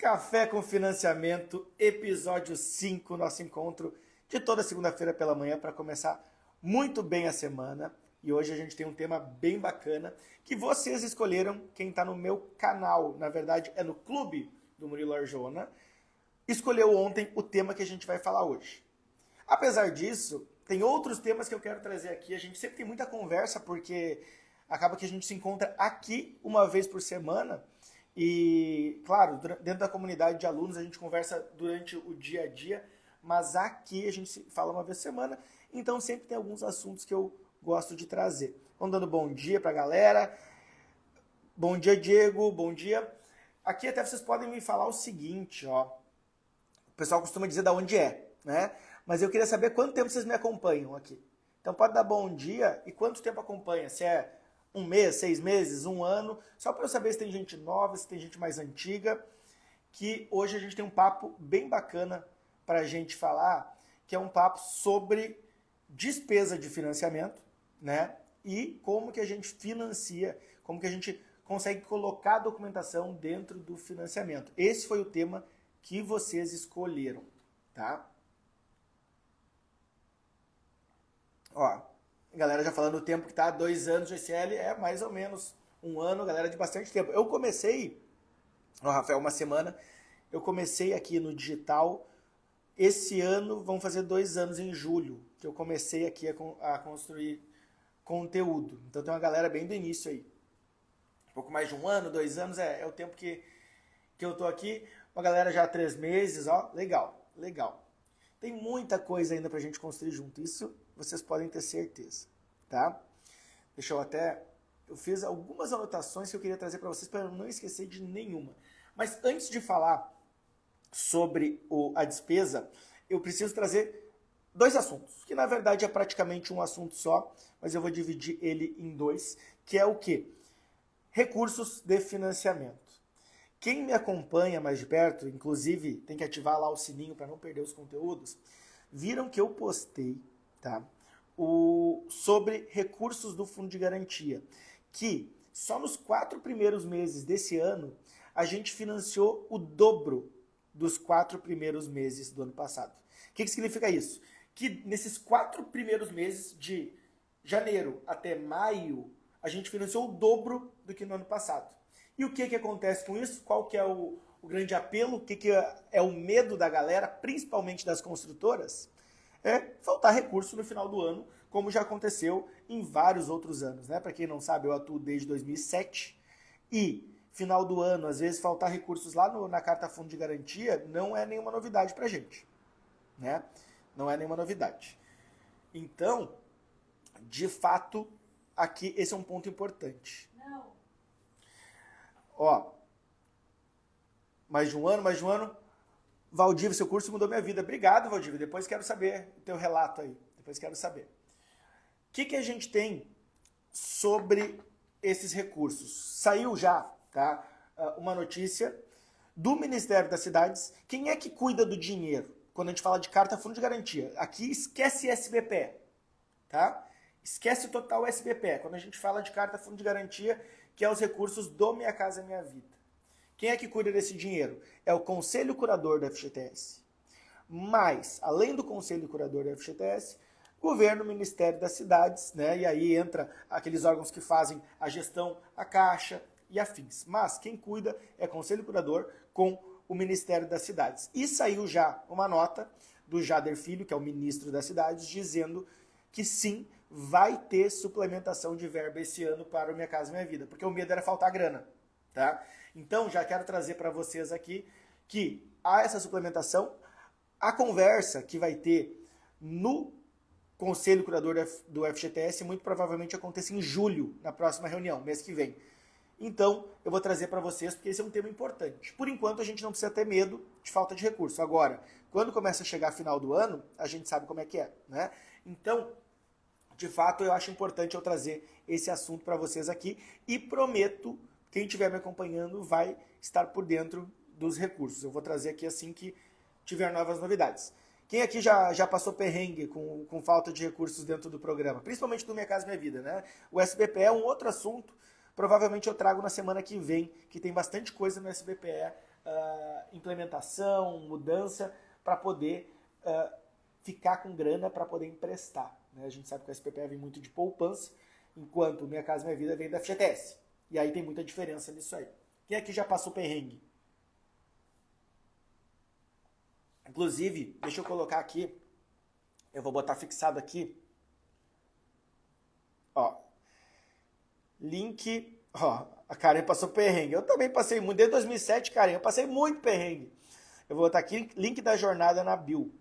Café com Financiamento, episódio 5, nosso encontro de toda segunda-feira pela manhã para começar muito bem a semana. E hoje a gente tem um tema bem bacana que vocês escolheram, quem está no meu canal, na verdade é no clube do Murilo Arjona, escolheu ontem o tema que a gente vai falar hoje. Apesar disso, tem outros temas que eu quero trazer aqui. A gente sempre tem muita conversa porque acaba que a gente se encontra aqui uma vez por semana. E, claro, dentro da comunidade de alunos a gente conversa durante o dia a dia, mas aqui a gente fala uma vez por semana, então sempre tem alguns assuntos que eu gosto de trazer. Vamos dando bom dia pra galera. Bom dia, Diego, bom dia. Aqui até vocês podem me falar o seguinte, ó. O pessoal costuma dizer da onde é, né? Mas eu queria saber quanto tempo vocês me acompanham aqui. Então pode dar bom dia e quanto tempo acompanha, se é um mês, 6 meses, um ano, só para eu saber se tem gente nova, se tem gente mais antiga, que hoje a gente tem um papo bem bacana para a gente falar, que é um papo sobre despesa de financiamento, né? E como que a gente financia, como que a gente consegue colocar a documentação dentro do financiamento. Esse foi o tema que vocês escolheram, tá? Ó, a galera já falando o tempo que tá, 2 anos de GCL, é mais ou menos um ano, galera, de bastante tempo. Eu comecei, ó, Rafael, uma semana, eu comecei aqui no digital, esse ano vão fazer 2 anos em julho, que eu comecei aqui a construir conteúdo. Então tem uma galera bem do início aí. Um pouco mais de um ano, 2 anos, é o tempo que eu tô aqui. Uma galera já há 3 meses, ó, legal, legal. Tem muita coisa ainda pra gente construir junto, isso vocês podem ter certeza, tá? Deixa eu até... Eu fiz algumas anotações que eu queria trazer para vocês para não esquecer de nenhuma. Mas antes de falar sobre a despesa, eu preciso trazer 2 assuntos, que na verdade é praticamente um assunto só, mas eu vou dividir ele em 2, que é o quê? Recursos de financiamento. Quem me acompanha mais de perto, inclusive tem que ativar lá o sininho para não perder os conteúdos, viram que eu postei, tá, sobre recursos do Fundo de Garantia, que só nos 4 primeiros meses desse ano a gente financiou o dobro dos 4 primeiros meses do ano passado. O que significa isso? Que nesses 4 primeiros meses, de janeiro até maio, a gente financiou o dobro do que no ano passado. E o que acontece com isso? Qual que é o grande apelo? O que é o medo da galera, principalmente das construtoras? É faltar recurso no final do ano, como já aconteceu em vários outros anos, né? Para quem não sabe, eu atuo desde 2007 e final do ano, às vezes faltar recursos lá na carta fundo de garantia não é nenhuma novidade para a gente, né? Não é nenhuma novidade. Então, de fato, aqui esse é um ponto importante. Não. Ó, mais de um ano. Valdívia, seu curso mudou minha vida. Obrigado, Valdívia. Depois quero saber o teu relato aí. Depois quero saber. O que a gente tem sobre esses recursos? Saiu já, tá? Uma notícia do Ministério das Cidades. Quem é que cuida do dinheiro? Quando a gente fala de carta fundo de garantia. Aqui esquece SBPE, tá? Esquece total SBPE. Quando a gente fala de carta fundo de garantia, que é os recursos do Minha Casa Minha Vida. Quem é que cuida desse dinheiro? É o Conselho Curador da FGTS. Mas, além do Conselho Curador da FGTS, governo, Ministério das Cidades, né? E aí entra aqueles órgãos que fazem a gestão, a Caixa e afins. Mas quem cuida é Conselho Curador com o Ministério das Cidades. E saiu já uma nota do Jader Filho, que é o ministro das Cidades, dizendo que sim, vai ter suplementação de verba esse ano para o Minha Casa Minha Vida, porque o medo era faltar grana, tá? Então, já quero trazer para vocês aqui que há essa suplementação, a conversa que vai ter no Conselho Curador do FGTS muito provavelmente aconteça em julho, na próxima reunião, mês que vem. Então, eu vou trazer para vocês, porque esse é um tema importante. Por enquanto, a gente não precisa ter medo de falta de recurso. Agora, quando começa a chegar a final do ano, a gente sabe como é que é, né? Então, de fato, eu acho importante eu trazer esse assunto para vocês aqui e prometo, quem estiver me acompanhando vai estar por dentro dos recursos. Eu vou trazer aqui assim que tiver novas novidades. Quem aqui já passou perrengue com falta de recursos dentro do programa? Principalmente do Minha Casa Minha Vida, né? O SBPE é um outro assunto, provavelmente eu trago na semana que vem, que tem bastante coisa no SBPE implementação, mudança, para poder ficar com grana para poder emprestar. Né? A gente sabe que o SPPE vem muito de poupança, enquanto Minha Casa Minha Vida vem da FGTS. E aí tem muita diferença nisso aí. Quem aqui já passou perrengue? Inclusive, deixa eu colocar aqui, eu vou botar fixado aqui, ó, link, ó, a Karen passou perrengue. Eu também passei muito, desde 2007, Karen, eu passei muito perrengue. Eu vou botar aqui, link da jornada na bio.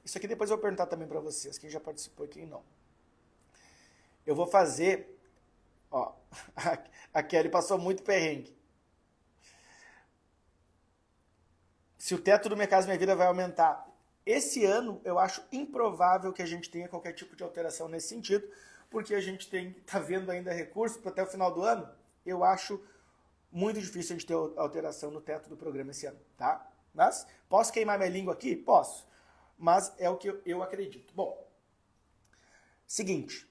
Isso aqui depois eu vou perguntar também para vocês, quem já participou e quem não. Eu vou fazer, ó, a Kelly passou muito perrengue. Se o teto do Minha Casa Minha Vida vai aumentar esse ano, eu acho improvável que a gente tenha qualquer tipo de alteração nesse sentido, porque a gente tá vendo ainda recursos para até o final do ano. Eu acho muito difícil a gente ter alteração no teto do programa esse ano, tá? Mas, posso queimar minha língua aqui? Posso. Mas é o que eu acredito. Bom, seguinte.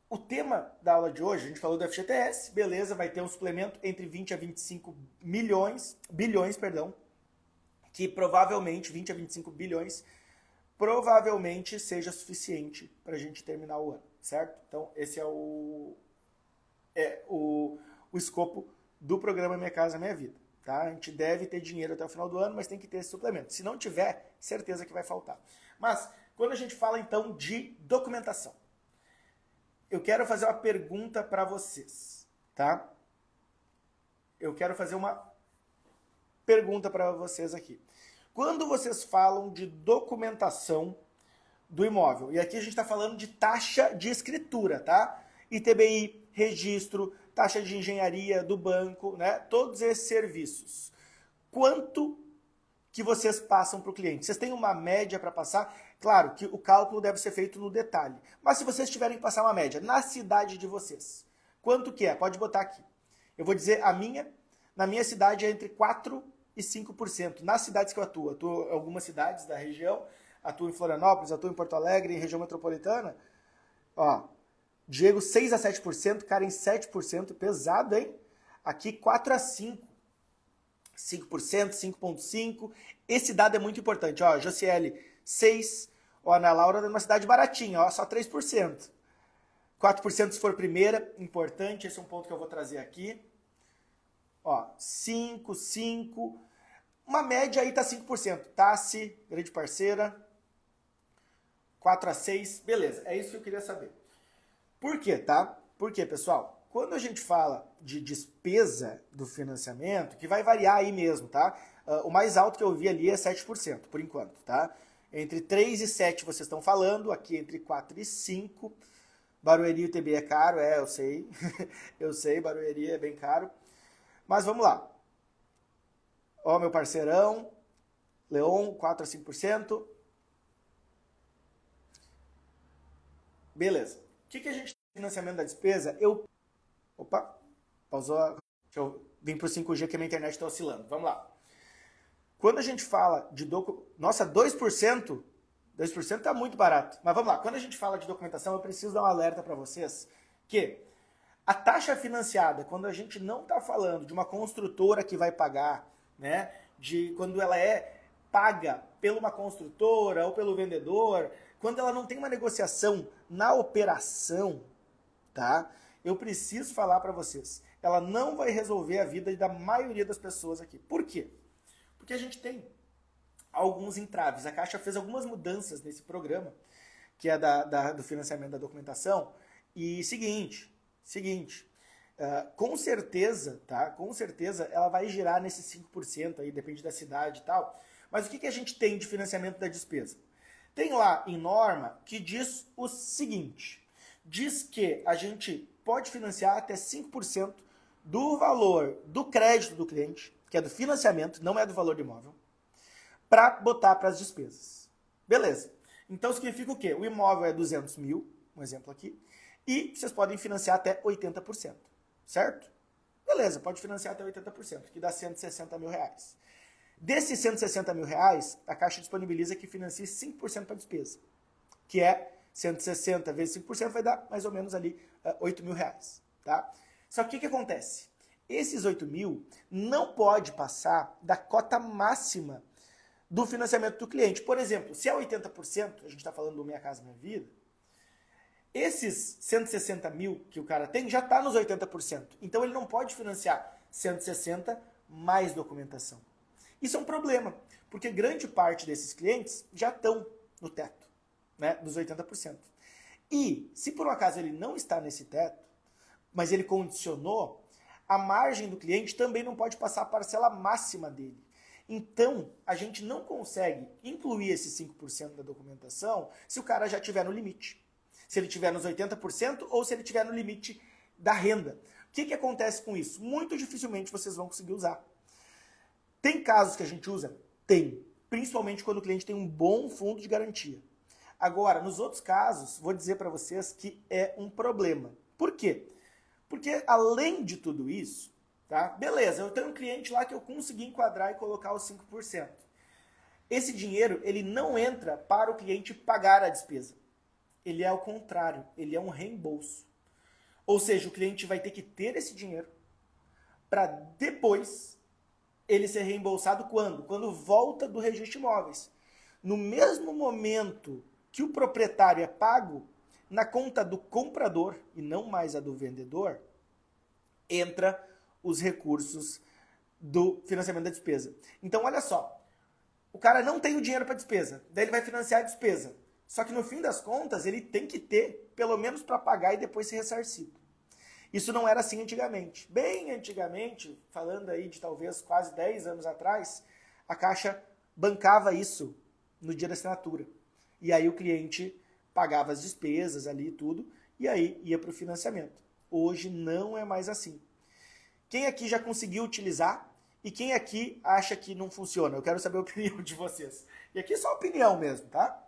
O tema da aula de hoje, a gente falou do FGTS, beleza, vai ter um suplemento entre 20 a 25 bilhões, que provavelmente, 20 a 25 bilhões, provavelmente seja suficiente para a gente terminar o ano, certo? Então, esse é o escopo do programa Minha Casa Minha Vida, tá? A gente deve ter dinheiro até o final do ano, mas tem que ter esse suplemento. Se não tiver, certeza que vai faltar. Mas, quando a gente fala, então, de documentação, eu quero fazer uma pergunta para vocês, tá? Eu quero fazer uma pergunta para vocês aqui. Quando vocês falam de documentação do imóvel, e aqui a gente está falando de taxa de escritura, tá? ITBI, registro, taxa de engenharia do banco, né? Todos esses serviços. Quanto que vocês passam para o cliente? Vocês têm uma média para passar? Claro que o cálculo deve ser feito no detalhe. Mas se vocês tiverem que passar uma média na cidade de vocês, quanto que é? Pode botar aqui. Eu vou dizer na minha cidade é entre 4% e 5%. Nas cidades que eu atuo em algumas cidades da região, atuo em Florianópolis, atuo em Porto Alegre, em região metropolitana, ó, Diego 6 a 7%, Karen 7%, pesado, hein? Aqui 4 a 5%. 5%, 5,5%. Esse dado é muito importante, ó, Josiele 6%, ó, Ana Laura numa cidade baratinha, ó, só 3%. 4% se for primeira, importante, esse é um ponto que eu vou trazer aqui. Ó, 5%, uma média aí tá 5%. Tassi, grande parceira, 4 a 6%, beleza, é isso que eu queria saber. Por quê, tá? Por quê, pessoal? Quando a gente fala de despesa do financiamento, que vai variar aí mesmo, tá? O mais alto que eu vi ali é 7%, por enquanto, tá? Entre 3 e 7 vocês estão falando, aqui entre 4 e 5. Barueri e UTB é caro, eu sei. Eu sei, Barueri é bem caro. Mas vamos lá. Ó, meu parceirão, Leon, 4 a 5%. Beleza. O que a gente tem de financiamento da despesa? Opa, pausou. Deixa eu vir para o 5G que a minha internet está oscilando. Vamos lá. Quando a gente fala de nossa, 2%? 2% está muito barato. Mas vamos lá. Quando a gente fala de documentação, eu preciso dar um alerta para vocês que a taxa financiada, quando a gente não está falando de uma construtora que vai pagar, né? Quando ela é paga por uma construtora ou pelo vendedor, quando ela não tem uma negociação na operação, tá? Eu preciso falar para vocês, ela não vai resolver a vida da maioria das pessoas aqui. Por quê? Porque a gente tem alguns entraves. A Caixa fez algumas mudanças nesse programa, que é do financiamento da documentação, e seguinte, com certeza, tá? Com certeza ela vai girar nesses 5% aí, depende da cidade e tal. Mas o que a gente tem de financiamento da despesa? Tem lá em norma que diz o seguinte, diz que a gente pode financiar até 5% do valor do crédito do cliente, que é do financiamento, não é do valor do imóvel, para botar para as despesas. Beleza. Então significa o quê? O imóvel é 200 mil, um exemplo aqui, e vocês podem financiar até 80%, certo? Beleza, pode financiar até 80%, que dá 160 mil reais. Desses 160 mil reais, a Caixa disponibiliza que financie 5% para despesa, que é 160 vezes 5% vai dar mais ou menos ali 8 mil reais, tá? Só que o que acontece? Esses 8 mil não pode passar da cota máxima do financiamento do cliente. Por exemplo, se é 80%, a gente está falando do Minha Casa Minha Vida, esses 160 mil que o cara tem já está nos 80%. Então ele não pode financiar 160 mais documentação. Isso é um problema, porque grande parte desses clientes já estão no teto, né, dos 80%. E se por um acaso ele não está nesse teto, mas ele condicionou, a margem do cliente também não pode passar a parcela máxima dele. Então, a gente não consegue incluir esses 5% da documentação se o cara já estiver no limite. Se ele estiver nos 80% ou se ele estiver no limite da renda. O que acontece com isso? Muito dificilmente vocês vão conseguir usar. Tem casos que a gente usa? Tem. Principalmente quando o cliente tem um bom fundo de garantia. Agora, nos outros casos, vou dizer para vocês que é um problema. Por quê? Porque além de tudo isso, tá? Beleza, eu tenho um cliente lá que eu consegui enquadrar e colocar os 5%. Esse dinheiro, ele não entra para o cliente pagar a despesa. Ele é ao contrário, ele é um reembolso. Ou seja, o cliente vai ter que ter esse dinheiro para depois ele ser reembolsado quando? Quando volta do registro de imóveis. No mesmo momento que o proprietário é pago, na conta do comprador e não mais a do vendedor, entra os recursos do financiamento da despesa. Então, olha só, o cara não tem o dinheiro para despesa, daí ele vai financiar a despesa. Só que no fim das contas, ele tem que ter, pelo menos para pagar e depois ser ressarcido. Isso não era assim antigamente. Bem antigamente, falando aí de talvez quase 10 anos atrás, a Caixa bancava isso no dia da assinatura. E aí o cliente pagava as despesas ali e tudo, e aí ia para o financiamento. Hoje não é mais assim. Quem aqui já conseguiu utilizar e quem aqui acha que não funciona? Eu quero saber a opinião de vocês. E aqui é só opinião mesmo, tá?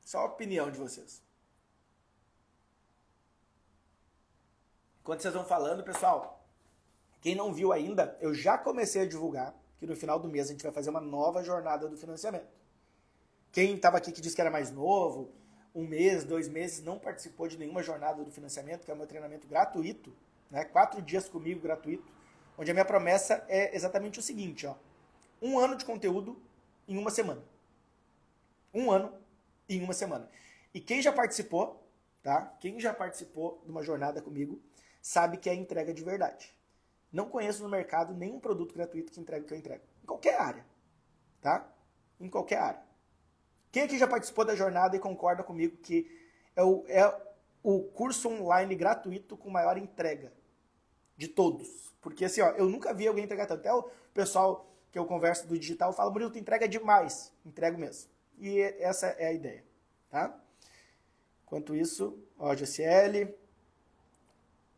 Só a opinião de vocês. Enquanto vocês vão falando, pessoal, quem não viu ainda, eu já comecei a divulgar que no final do mês a gente vai fazer uma nova jornada do financiamento. Quem estava aqui que disse que era mais novo, 1 mês, 2 meses, não participou de nenhuma jornada do financiamento, que é o meu treinamento gratuito, né? 4 dias comigo gratuito, onde a minha promessa é exatamente o seguinte, ó, 1 ano de conteúdo em 1 semana. 1 ano em 1 semana. E quem já participou, tá? Quem já participou de uma jornada comigo, sabe que é entrega de verdade. Não conheço no mercado nenhum produto gratuito que entregue o que eu entrego. Em qualquer área, tá? Em qualquer área. Quem aqui já participou da jornada e concorda comigo que é o curso online gratuito com maior entrega de todos? Porque assim, ó, eu nunca vi alguém entregar tanto. Até o pessoal que eu converso do digital fala, Murilo, tu entrega demais. Entrego mesmo. E essa é a ideia, tá? Enquanto isso, ó, GCL,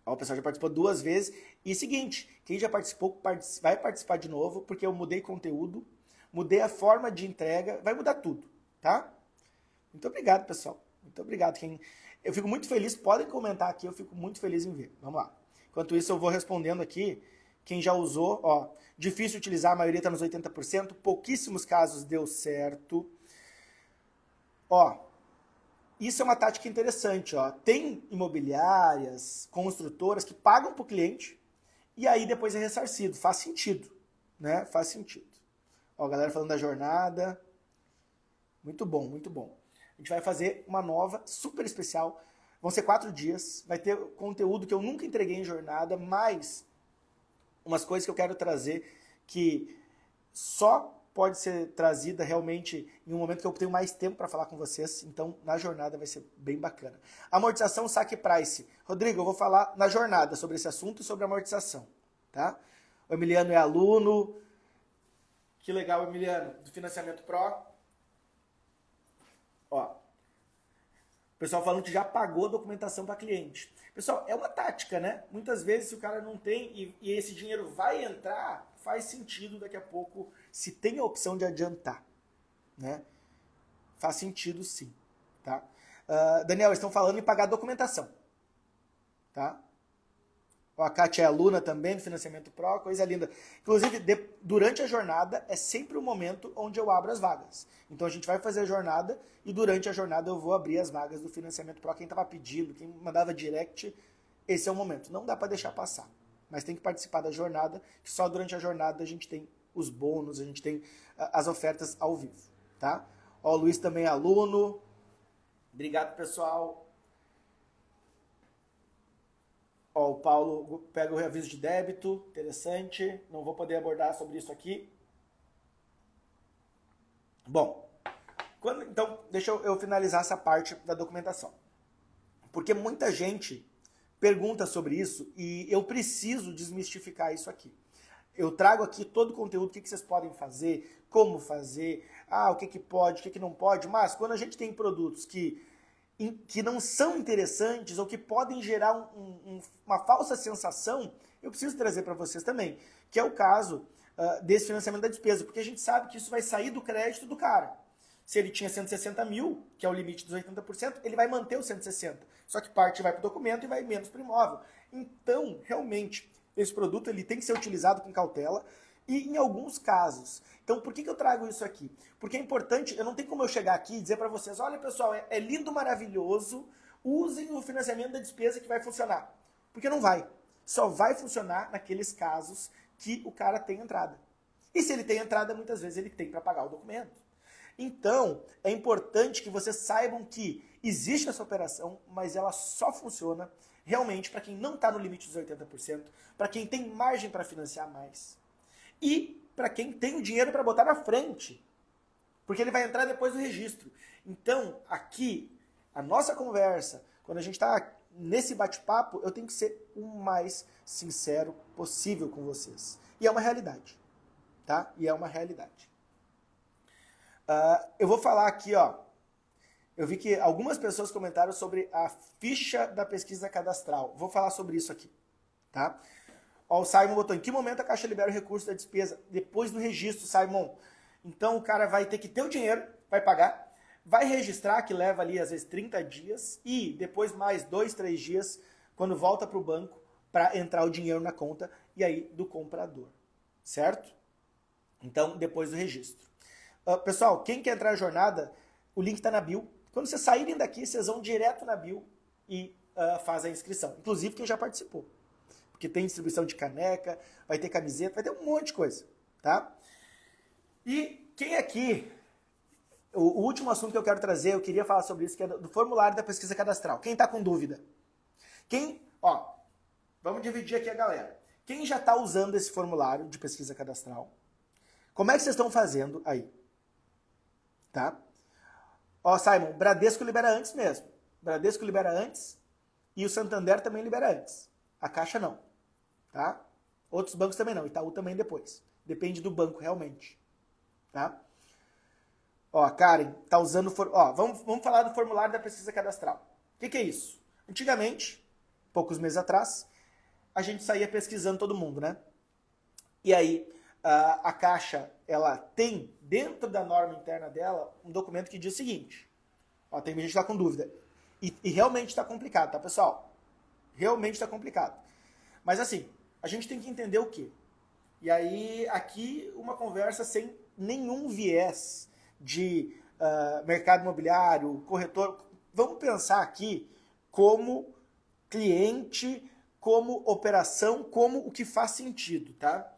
ó, o pessoal já participou 2 vezes. E seguinte, quem já participou vai participar de novo, porque eu mudei conteúdo, mudei a forma de entrega, vai mudar tudo. Tá? Muito obrigado, pessoal. Muito obrigado. Eu fico muito feliz, podem comentar aqui, eu fico muito feliz em ver. Vamos lá. Enquanto isso, eu vou respondendo aqui. Quem já usou, ó, difícil utilizar, a maioria está nos 80%, pouquíssimos casos deu certo. Ó, isso é uma tática interessante, ó. Tem imobiliárias, construtoras que pagam para o cliente e aí depois é ressarcido. Faz sentido, né? Faz sentido. Ó, a galera falando da jornada. Muito bom, muito bom. A gente vai fazer uma nova, super especial. Vão ser 4 dias. Vai ter conteúdo que eu nunca entreguei em jornada, mas umas coisas que eu quero trazer que só pode ser trazida realmente em um momento que eu tenho mais tempo para falar com vocês. Então, na jornada vai ser bem bacana. Amortização, saque price. Rodrigo, eu vou falar na jornada sobre esse assunto e sobre amortização. Tá? O Emiliano é aluno. Que legal, Emiliano, do Financiamento Pro. Ó, o pessoal falando que já pagou a documentação para cliente. Pessoal, é uma tática, né? Muitas vezes, se o cara não tem e esse dinheiro vai entrar, faz sentido daqui a pouco, se tem a opção de adiantar, né? Faz sentido sim, tá? Daniel, estão falando em pagar a documentação, tá? A Kátia é aluna também do Financiamento Pro, coisa linda. Inclusive, durante a jornada, é sempre o momento onde eu abro as vagas. Então, a gente vai fazer a jornada e durante a jornada eu vou abrir as vagas do Financiamento Pro. Quem estava pedindo, quem mandava direct, esse é o momento. Não dá para deixar passar, mas tem que participar da jornada, que só durante a jornada a gente tem os bônus, a gente tem as ofertas ao vivo, tá? Ó, o Luiz também é aluno. Obrigado, pessoal. Ó, o Paulo pega o aviso de débito, interessante. Não vou poder abordar sobre isso aqui. Bom, então deixa eu finalizar essa parte da documentação. Porque muita gente pergunta sobre isso e eu preciso desmistificar isso aqui. Eu trago aqui todo o conteúdo, o que vocês podem fazer, como fazer, o que pode, o que não pode, mas quando a gente tem produtos que não são interessantes ou que podem gerar uma falsa sensação, eu preciso trazer para vocês também, que é o caso desse financiamento da despesa, porque a gente sabe que isso vai sair do crédito do cara. Se ele tinha 160 mil, que é o limite dos 80%, ele vai manter os 160. Só que parte vai para o documento e vai menos para o imóvel. Então, realmente, esse produto ele tem que ser utilizado com cautela e em alguns casos. Então, por que eu trago isso aqui? Porque é importante, eu não tenho como eu chegar aqui e dizer para vocês, olha pessoal, é lindo, maravilhoso, usem o financiamento da despesa que vai funcionar. Porque não vai. Só vai funcionar naqueles casos que o cara tem entrada. E se ele tem entrada, muitas vezes ele tem para pagar o documento. Então, é importante que vocês saibam que existe essa operação, mas ela só funciona realmente para quem não está no limite dos 80%, para quem tem margem para financiar mais e para quem tem o dinheiro para botar na frente, porque ele vai entrar depois do registro. Então, aqui, a nossa conversa, quando a gente está nesse bate-papo, eu tenho que ser o mais sincero possível com vocês. E é uma realidade, tá? E é uma realidade. Eu vou falar aqui, ó. Eu vi que algumas pessoas comentaram sobre a ficha da pesquisa cadastral. Vou falar sobre isso aqui, tá? Ó, o Simon botou, em que momento a Caixa libera o recurso da despesa? Depois do registro, Simon. Então o cara vai ter que ter o dinheiro, vai pagar, vai registrar, que leva ali às vezes 30 dias, e depois mais 2, 3 dias, quando volta para o banco, para entrar o dinheiro na conta, e aí do comprador, certo? Então, depois do registro. Pessoal, quem quer entrar na jornada, o link está na bio. Quando vocês saírem daqui, vocês vão direto na bio e faz a inscrição. Inclusive quem já participou. Porque tem distribuição de caneca, vai ter camiseta, vai ter um monte de coisa, tá? E quem aqui, o último assunto que eu quero trazer, eu queria falar sobre isso, que é do formulário da pesquisa cadastral. Quem está com dúvida? Vamos dividir aqui a galera. Quem já está usando esse formulário de pesquisa cadastral? Como é que vocês estão fazendo aí? Tá? Ó, Simon, Bradesco libera antes mesmo. Bradesco libera antes e o Santander também libera antes. A Caixa não, tá? Outros bancos também não, Itaú também depois. Depende do banco realmente, tá? Ó, Karen, tá usando... vamos falar do formulário da pesquisa cadastral. O que é isso? Antigamente, poucos meses atrás, a gente saía pesquisando todo mundo, né? E aí... a Caixa, ela tem, dentro da norma interna dela, um documento que diz o seguinte. Ó, tem gente que está com dúvida. E realmente está complicado, tá, pessoal? Realmente está complicado. Mas assim, a gente tem que entender o quê? E aí, aqui, uma conversa sem nenhum viés de mercado imobiliário, corretor. Vamos pensar aqui como cliente, como operação, como o que faz sentido, tá?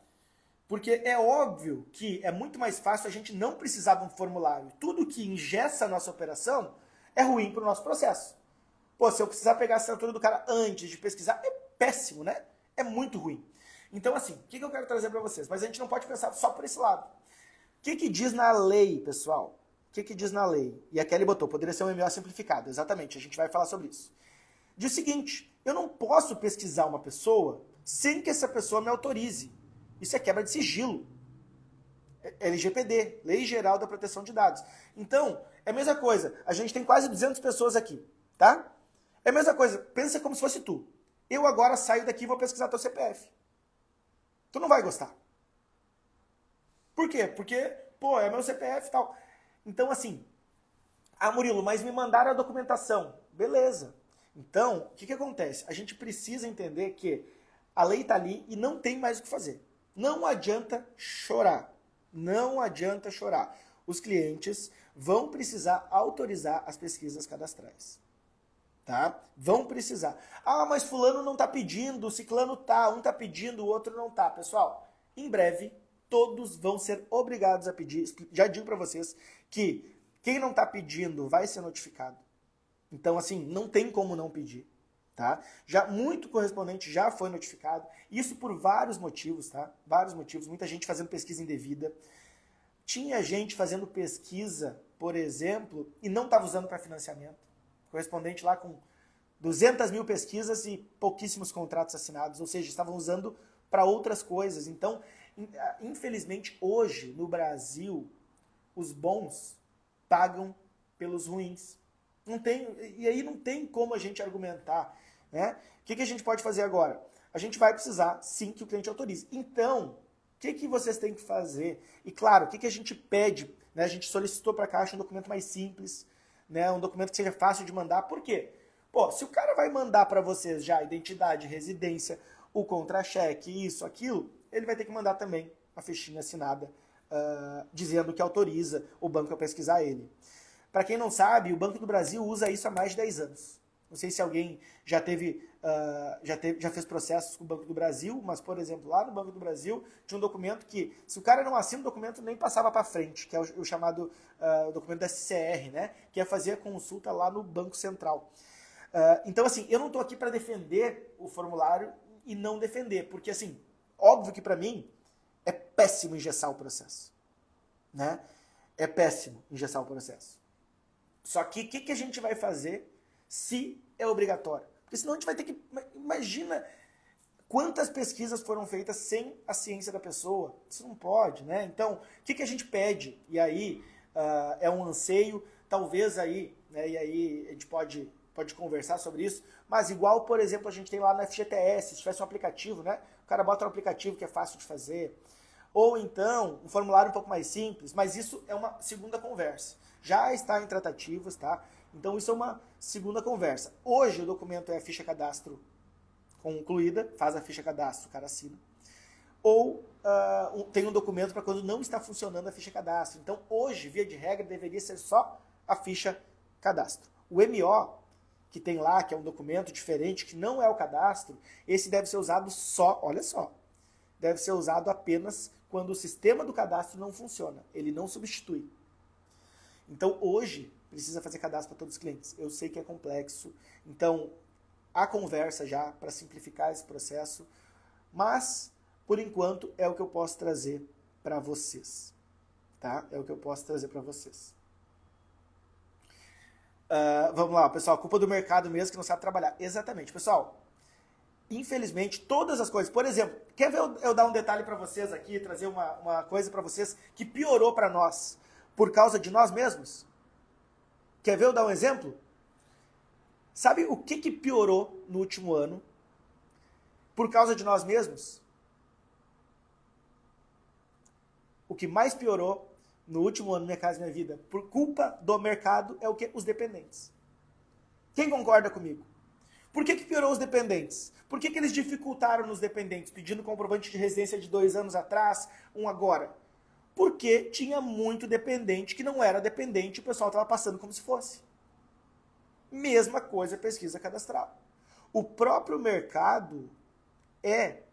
Porque é óbvio que é muito mais fácil a gente não precisar de um formulário. Tudo que engessa a nossa operação é ruim para o nosso processo. Pô, se eu precisar pegar a assinatura do cara antes de pesquisar, é péssimo, né? É muito ruim. Então, assim, o que eu quero trazer para vocês? Mas a gente não pode pensar só por esse lado. O que diz na lei, pessoal? O que diz na lei? E a Kelly botou, poderia ser um MO simplificado. Exatamente, a gente vai falar sobre isso. Diz o seguinte, eu não posso pesquisar uma pessoa sem que essa pessoa me autorize. Isso é quebra de sigilo. LGPD, Lei Geral da Proteção de Dados. Então, é a mesma coisa. A gente tem quase 200 pessoas aqui, tá? É a mesma coisa. Pensa como se fosse tu. Eu agora saio daqui e vou pesquisar teu CPF. Tu não vai gostar. Por quê? Porque, pô, é meu CPF e tal. Então, assim, Murilo, mas me mandaram a documentação. Beleza. Então, o que acontece? A gente precisa entender que a lei está ali e não tem mais o que fazer. Não adianta chorar. Não adianta chorar. Os clientes vão precisar autorizar as pesquisas cadastrais. tá? Vão precisar. Ah, mas fulano não tá pedindo, ciclano tá, um tá pedindo, o outro não tá. Pessoal, em breve, todos vão ser obrigados a pedir. Já digo para vocês que quem não tá pedindo vai ser notificado. Então, assim, não tem como não pedir, tá? Já muito correspondente já foi notificado. Isso por vários motivos, tá? Vários motivos. Muita gente fazendo pesquisa indevida. Tinha gente fazendo pesquisa, por exemplo, e não estava usando para financiamento. Correspondente lá com 200 mil pesquisas e pouquíssimos contratos assinados. Ou seja, estavam usando para outras coisas. Então, infelizmente, hoje, no Brasil, os bons pagam pelos ruins. Não tem, e aí não tem como a gente argumentar, né? O que a gente pode fazer agora? A gente vai precisar, sim, que o cliente autorize. Então, o que vocês têm que fazer? E claro, o que a gente pede? Né? A gente solicitou para a Caixa um documento mais simples, né? Um documento que seja fácil de mandar. Por quê? Pô, se o cara vai mandar para vocês já identidade, residência, o contra-cheque, isso, aquilo, ele vai ter que mandar também a fichinha assinada dizendo que autoriza o banco a pesquisar ele. Para quem não sabe, o Banco do Brasil usa isso há mais de 10 anos. Não sei se alguém já fez processos com o Banco do Brasil, mas, por exemplo, lá no Banco do Brasil tinha um documento que, se o cara não assina o documento, nem passava para frente, que é o chamado documento da SCR, né? Que é fazer a consulta lá no Banco Central. Então, assim, eu não estou aqui para defender o formulário e não defender, porque, assim, óbvio que para mim é péssimo engessar o processo, né? É péssimo engessar o processo. Só que o que a gente vai fazer se é obrigatório? Porque senão a gente vai ter que... Imagina quantas pesquisas foram feitas sem a ciência da pessoa. Isso não pode, né? Então, o que a gente pede? E aí é um anseio, talvez aí, né? E aí a gente pode conversar sobre isso, mas igual, por exemplo, a gente tem lá no FGTS, se tivesse um aplicativo, né? O cara bota um aplicativo que é fácil de fazer. Ou então, um formulário um pouco mais simples, mas isso é uma segunda conversa. Já está em tratativas, tá? Então isso é uma segunda conversa. Hoje o documento é a ficha cadastro concluída, faz a ficha cadastro, o cara assina. Ou tem um documento para quando não está funcionando a ficha cadastro. Então hoje, via de regra, deveria ser só a ficha cadastro. O MO, que tem lá, que é um documento diferente, que não é o cadastro, esse deve ser usado só, olha só, deve ser usado apenas quando o sistema do cadastro não funciona. Ele não substitui. Então, hoje, precisa fazer cadastro para todos os clientes. Eu sei que é complexo. Então, há conversa já para simplificar esse processo. Mas, por enquanto, é o que eu posso trazer para vocês. Tá? É o que eu posso trazer para vocês. Vamos lá, pessoal. Culpa do mercado mesmo que não sabe trabalhar. Exatamente, pessoal. Infelizmente, todas as coisas... Por exemplo, quer ver eu dar um detalhe para vocês aqui, trazer uma coisa para vocês que piorou para nós por causa de nós mesmos? Quer ver eu dar um exemplo? Sabe o que piorou no último ano por causa de nós mesmos? O que mais piorou no último ano, Minha Casa Minha Vida, por culpa do mercado, é o quê? Os dependentes. Quem concorda comigo? Por que piorou os dependentes? Por que eles dificultaram nos dependentes, pedindo comprovante de residência de 2 anos atrás, um agora? Porque tinha muito dependente que não era dependente e o pessoal estava passando como se fosse. Mesma coisa pesquisa cadastral. O próprio mercado é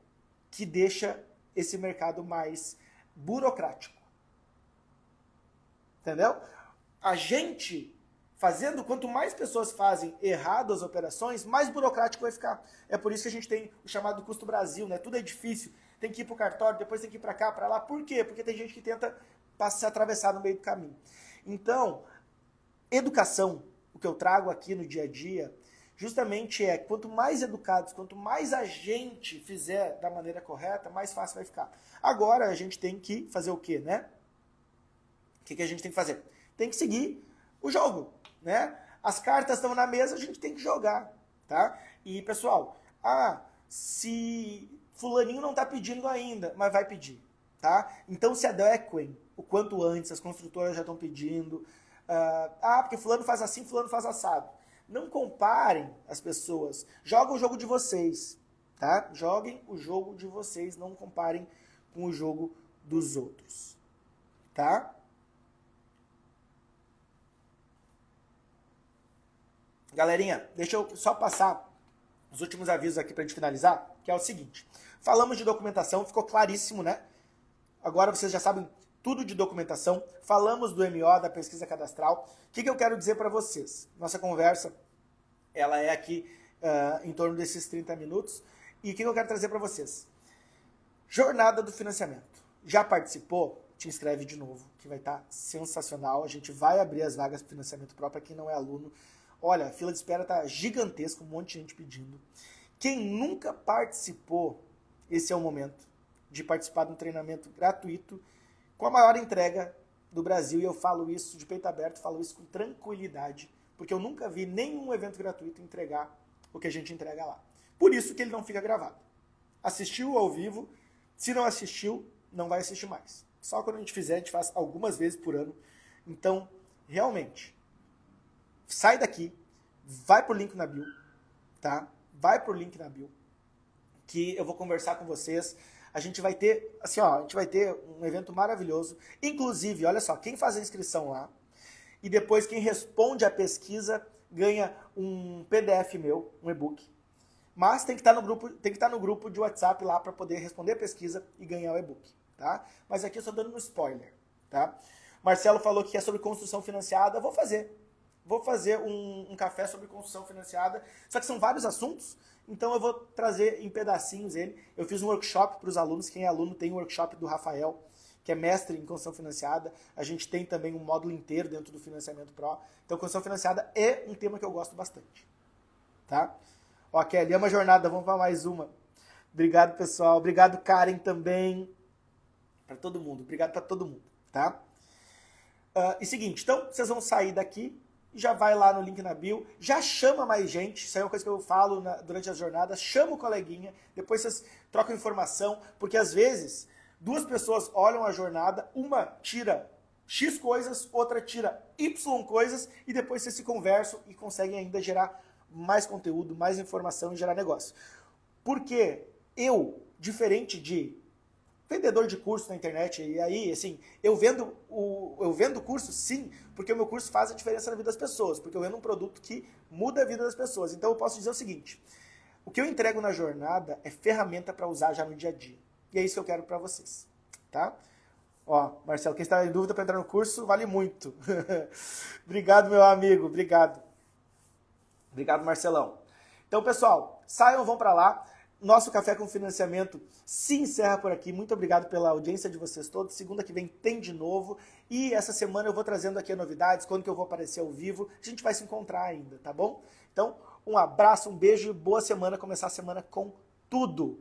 que deixa esse mercado mais burocrático. Entendeu? A gente... fazendo, quanto mais pessoas fazem errado as operações, mais burocrático vai ficar. É por isso que a gente tem o chamado custo Brasil, né? Tudo é difícil. Tem que ir para o cartório, depois tem que ir para cá, para lá. Por quê? Porque tem gente que tenta se atravessar no meio do caminho. Então, educação, o que eu trago aqui no dia a dia, justamente é quanto mais educados, quanto mais a gente fizer da maneira correta, mais fácil vai ficar. Agora a gente tem que fazer o quê, né? O que a gente tem que fazer? Tem que seguir o jogo, né? As cartas estão na mesa, a gente tem que jogar, tá? E, pessoal, se fulaninho não está pedindo ainda, mas vai pedir, tá? Então se adequem o quanto antes, as construtoras já estão pedindo. Porque fulano faz assim, fulano faz assado. Não comparem as pessoas. Joguem o jogo de vocês, tá? Joguem o jogo de vocês, não comparem com o jogo dos outros, tá? Galerinha, deixa eu só passar os últimos avisos aqui pra gente finalizar, que é o seguinte. Falamos de documentação, ficou claríssimo, né? Agora vocês já sabem tudo de documentação. Falamos do MO, da pesquisa cadastral. O que eu quero dizer para vocês? Nossa conversa, ela é aqui em torno desses 30 minutos. E o que eu quero trazer para vocês? Jornada do financiamento. Já participou? Te inscreve de novo, que vai estar sensacional. A gente vai abrir as vagas para financiamento próprio para quem não é aluno. Olha, a fila de espera está gigantesca, um monte de gente pedindo. Quem nunca participou, esse é o momento de participar de um treinamento gratuito com a maior entrega do Brasil. E eu falo isso de peito aberto, falo isso com tranquilidade, porque eu nunca vi nenhum evento gratuito entregar o que a gente entrega lá. Por isso que ele não fica gravado. Assistiu ao vivo, se não assistiu, não vai assistir mais. Só quando a gente fizer, a gente faz algumas vezes por ano. Então, realmente, sai daqui, vai pro link na bio, tá? Vai pro link na bio, que eu vou conversar com vocês. A gente vai ter, assim, ó, a gente vai ter um evento maravilhoso. Inclusive, olha só, quem faz a inscrição lá e depois quem responde a pesquisa ganha um PDF meu, um e-book. Mas tem que estar no grupo de WhatsApp lá para poder responder a pesquisa e ganhar o e-book, tá? Mas aqui eu estou dando um spoiler, tá? Marcelo falou que é sobre construção financiada. Vou fazer um café sobre construção financiada, só que são vários assuntos, então eu vou trazer em pedacinhos ele. Eu fiz um workshop para os alunos, quem é aluno tem um workshop do Rafael, que é mestre em construção financiada. A gente tem também um módulo inteiro dentro do Financiamento Pro. Então, construção financiada é um tema que eu gosto bastante, tá? Ó, Kelly, ama a jornada, vamos para mais uma. Obrigado, pessoal. Obrigado, Karen, também. Para todo mundo. Obrigado para todo mundo, tá? E seguinte, então, vocês vão sair daqui, já vai lá no link na bio, já chama mais gente, isso é uma coisa que eu falo durante as jornadas, chama o coleguinha, depois vocês trocam informação, porque às vezes, duas pessoas olham a jornada, uma tira X coisas, outra tira Y coisas, e depois vocês se conversam e conseguem ainda gerar mais conteúdo, mais informação e gerar negócio. Porque eu, diferente de vendedor de curso na internet, e aí, assim, eu vendo curso, sim, porque o meu curso faz a diferença na vida das pessoas, porque eu vendo um produto que muda a vida das pessoas. Então eu posso dizer o seguinte, o que eu entrego na jornada é ferramenta para usar já no dia a dia. E é isso que eu quero para vocês, tá? Ó, Marcelo, quem está em dúvida para entrar no curso, vale muito. Obrigado, meu amigo, obrigado. Obrigado, Marcelão. Então, pessoal, saiam, vão para lá. Nosso Café com Financiamento se encerra por aqui. Muito obrigado pela audiência de vocês todos. Segunda que vem tem de novo. E essa semana eu vou trazendo aqui novidades, quando que eu vou aparecer ao vivo. A gente vai se encontrar ainda, tá bom? Então, um abraço, um beijo e boa semana. Começar a semana com tudo.